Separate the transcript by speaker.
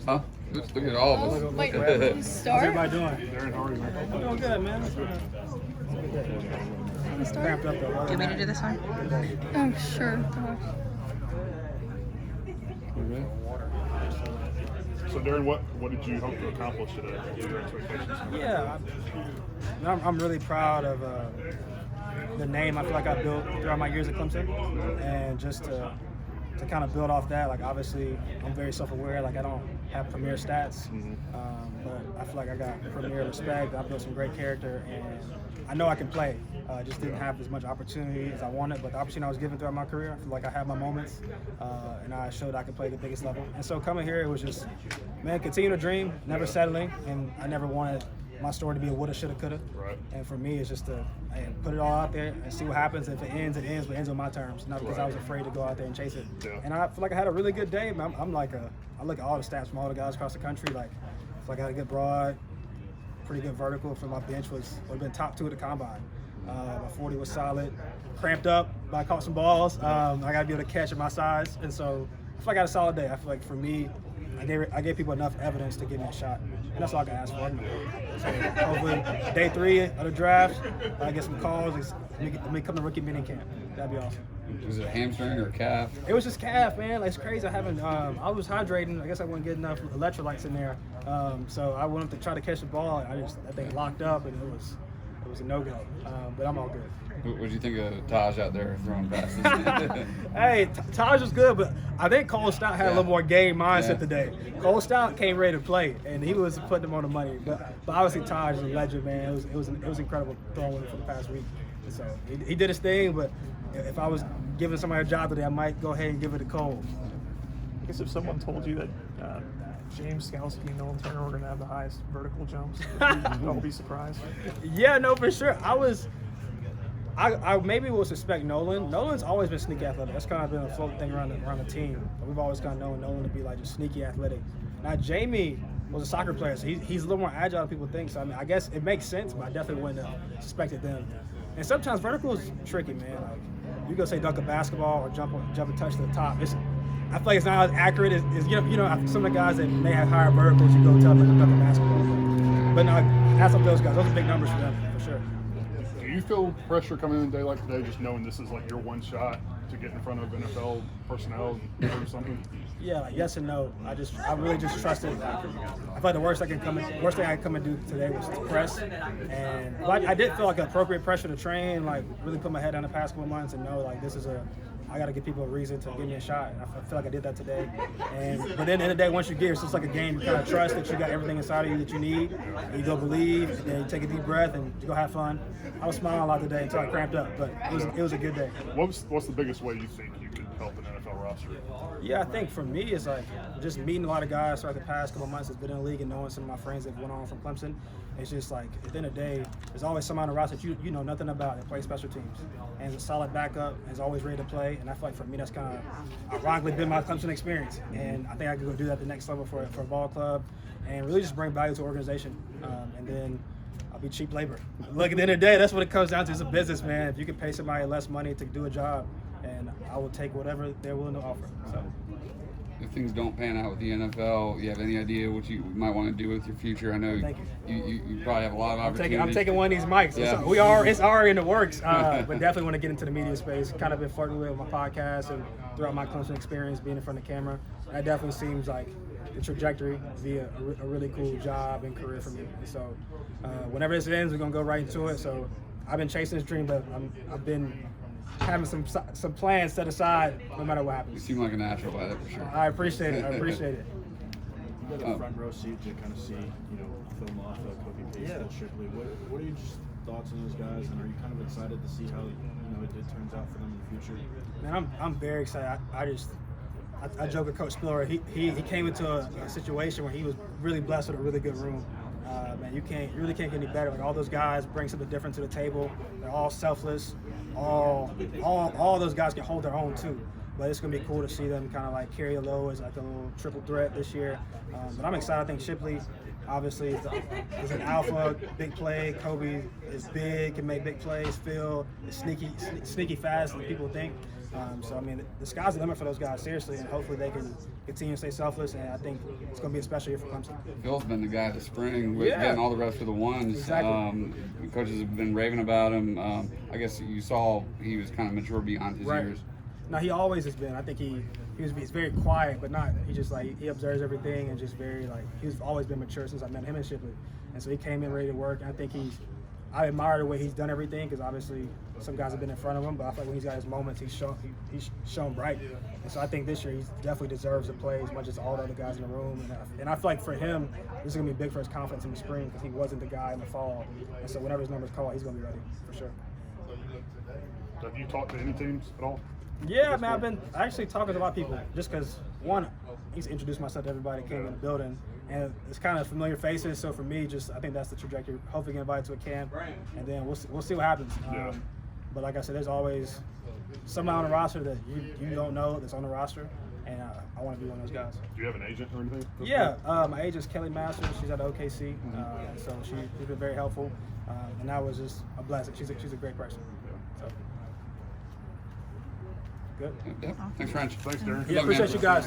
Speaker 1: Huh? Look at all of us.
Speaker 2: Wait,
Speaker 3: How's
Speaker 2: start?
Speaker 3: everybody doing?
Speaker 4: Darren, how are you?
Speaker 3: I'm doing good, man. Cramped up though.
Speaker 2: Do you want me to do this one? Oh, sure.
Speaker 4: So, Darren, what did you hope to accomplish today? What were your expectations?
Speaker 3: Yeah, I'm really proud of the name I feel like I built throughout my years at Clemson, and just to kind of build off that. Like, obviously, I'm very self-aware. Like, I don't have premier stats, but I feel like I got premier respect. I built some great character, and I know I can play. Just didn't have as much opportunity as I wanted, but the opportunity I was given throughout my career, I feel like I had my moments, and I showed I could play the biggest level. And so coming here, it was just, man, continue to dream, never settling, and I never wanted my story to be a woulda, shoulda, coulda.
Speaker 4: Right.
Speaker 3: And for me, it's just to put it all out there and see what happens. If it ends, it ends, but it ends on my terms, not because I was afraid to go out there and chase it.
Speaker 4: Yeah.
Speaker 3: And I feel like I had a really good day. I'm like I look at all the stats from all the guys across the country. Like, I feel like I had a good broad, pretty good vertical. For my bench would have been top 2 at the combine. My 40 was solid. Cramped up, but I caught some balls. I got to be able to catch at my size, and so I feel like I had a solid day. I feel like for me, I gave people enough evidence to give me a shot, and that's all I can ask for. So hopefully, day 3 of the draft, I get some calls. Let me come to rookie mini camp. That'd be awesome.
Speaker 1: Was it a hamstring or a calf?
Speaker 3: It was just calf, man. Like, it's crazy. I haven't. I was hydrating. I guess I wouldn't get enough electrolytes in there. So I went up to try to catch the ball. That thing locked up, and it was a no-go. But I'm all good.
Speaker 1: What did you think of Tajh out there throwing passes?
Speaker 3: Hey, Tajh was good, but I think Cole Stout had a little more game mindset today. Cole Stout came ready to play, and he was putting them on the money. But obviously Tajh is a legend, man. It was incredible throwing with him for the past week. And so he did his thing, but if I was giving somebody a job today, I might go ahead and give it to Cole.
Speaker 5: I guess if someone told you that James Skalski and Nolan Turner were going to have the highest vertical jumps, don't be surprised.
Speaker 3: Yeah, no, for sure. I maybe will suspect Nolan. Nolan's always been sneaky athletic. That's kind of been a floating thing around the team. We've always kind of known Nolan to be like just sneaky athletic. Now, Jamie was a soccer player, so he's a little more agile than people think. So, I mean, I guess it makes sense, but I definitely wouldn't have suspected them. And sometimes vertical is tricky, man. Like, you go say dunk a basketball or jump and touch to the top. I feel like it's not as accurate as some of the guys that may have higher verticals, you go tell them to dunk a basketball. But no, hats off those guys. Those are big numbers for them, for sure.
Speaker 4: Do you feel pressure coming in a day like today, just knowing this is like your one shot to get in front of NFL personnel and do something?
Speaker 3: Yeah, like yes and no. I really just trusted. I felt like the worst thing I could come and do today was to press, and I did feel like appropriate pressure to train, like really put my head down the past couple months and know like I got to give people a reason to give me a shot. And I feel like I did that today. But then at the end of the day, once you get, it's just like a game. You kind of trust that you got everything inside of you that you need. And you go believe, and then you take a deep breath and you go have fun. I was smiling a lot today until I cramped up, but it was a good day.
Speaker 4: What's the biggest way you think you could help an NFL roster?
Speaker 3: Yeah, I think for me, it's like just meeting a lot of guys throughout the past couple of months that's been in the league and knowing some of my friends that went on from Clemson. It's just like, at the end of the day, there's always someone on the roster that you know nothing about that plays special teams. And is a solid backup, and is always ready to play. And I feel like for me, that's kind of ironically been my Clemson experience. And I think I could go do that at the next level for a ball club and really just bring value to the organization. And then I'll be cheap labor. Look, at the end of the day, that's what it comes down to. It's a business, man. If you can pay somebody less money to do a job, and I will take whatever they're willing to offer. So.
Speaker 1: If things don't pan out with the NFL, you have any idea what you might want to do with your future? I know you probably have a lot of opportunities.
Speaker 3: I'm taking one of these mics.
Speaker 1: Yeah.
Speaker 3: It's already in the works, but definitely want to get into the media space. Kind of been flirting with my podcast and throughout my Clemson experience being in front of the camera. That definitely seems like the trajectory to be a really cool job and career for me. And so whenever this ends, we're going to go right into it. So I've been chasing this dream, but I've been having some plans set aside no matter what happens.
Speaker 1: You seem like a natural at it for sure.
Speaker 3: I appreciate it.
Speaker 6: You got a front row seat to kind of see, Phil Mafah, Kobe Pace, Phil Shipley. What are your thoughts on those guys, and are you kind of excited to see how it turns out for them in the future?
Speaker 3: Man, I'm very excited. I joke with Coach Spiller. He came into a situation where he was really blessed with a really good room. Man, you really can't get any better. Like, all those guys bring something different to the table. They're all selfless. All those guys can hold their own too. But it's gonna be cool to see them kind of like carry a low as like a little triple threat this year. But I'm excited. I think Shipley obviously is an alpha, big play. Kobe is big, can make big plays. Phil is sneaky fast than people think. So I mean, the sky's the limit for those guys, seriously, and hopefully they can continue to stay selfless. And I think it's going to be a special year for Clemson.
Speaker 1: Phil's been the guy this spring with
Speaker 3: Yeah.
Speaker 1: getting all the reps for the ones.
Speaker 3: Exactly.
Speaker 1: Coaches have been raving about him. I guess you saw he was kind of mature beyond his
Speaker 3: Right.
Speaker 1: years.
Speaker 3: No, he always has been. I think he's very quiet, but not. He just like he observes everything and just very like he's always been mature since I met him in Shipley, and so he came in ready to work. And I think I admire the way he's done everything because obviously some guys have been in front of him, but I feel like when he's got his moments, he's shown bright. And so I think this year he definitely deserves to play as much as all the other guys in the room. And I feel like for him, this is gonna be big for his confidence in the spring because he wasn't the guy in the fall. And so whenever his number's called, he's gonna be ready for sure.
Speaker 4: Have you talked to any teams at all?
Speaker 3: Yeah, man, I've been actually talking to a lot of people just because, one, he's introduced myself to everybody that came in the building, and it's kind of familiar faces. So for me, I think that's the trajectory. Hopefully get invited to a camp, and then we'll see what happens.
Speaker 4: Yeah.
Speaker 3: But like I said, there's always someone on the roster that you don't know that's on the roster, and I want to be one of those guys.
Speaker 4: Do you have an agent or anything?
Speaker 3: Yeah, my agent's Kelly Masters. She's at OKC, so she's been very helpful, and that was just a blessing. She's a great person. So. Good.
Speaker 1: Yep. Thanks, French.
Speaker 4: Thanks, Darren.
Speaker 3: Yeah, appreciate you guys.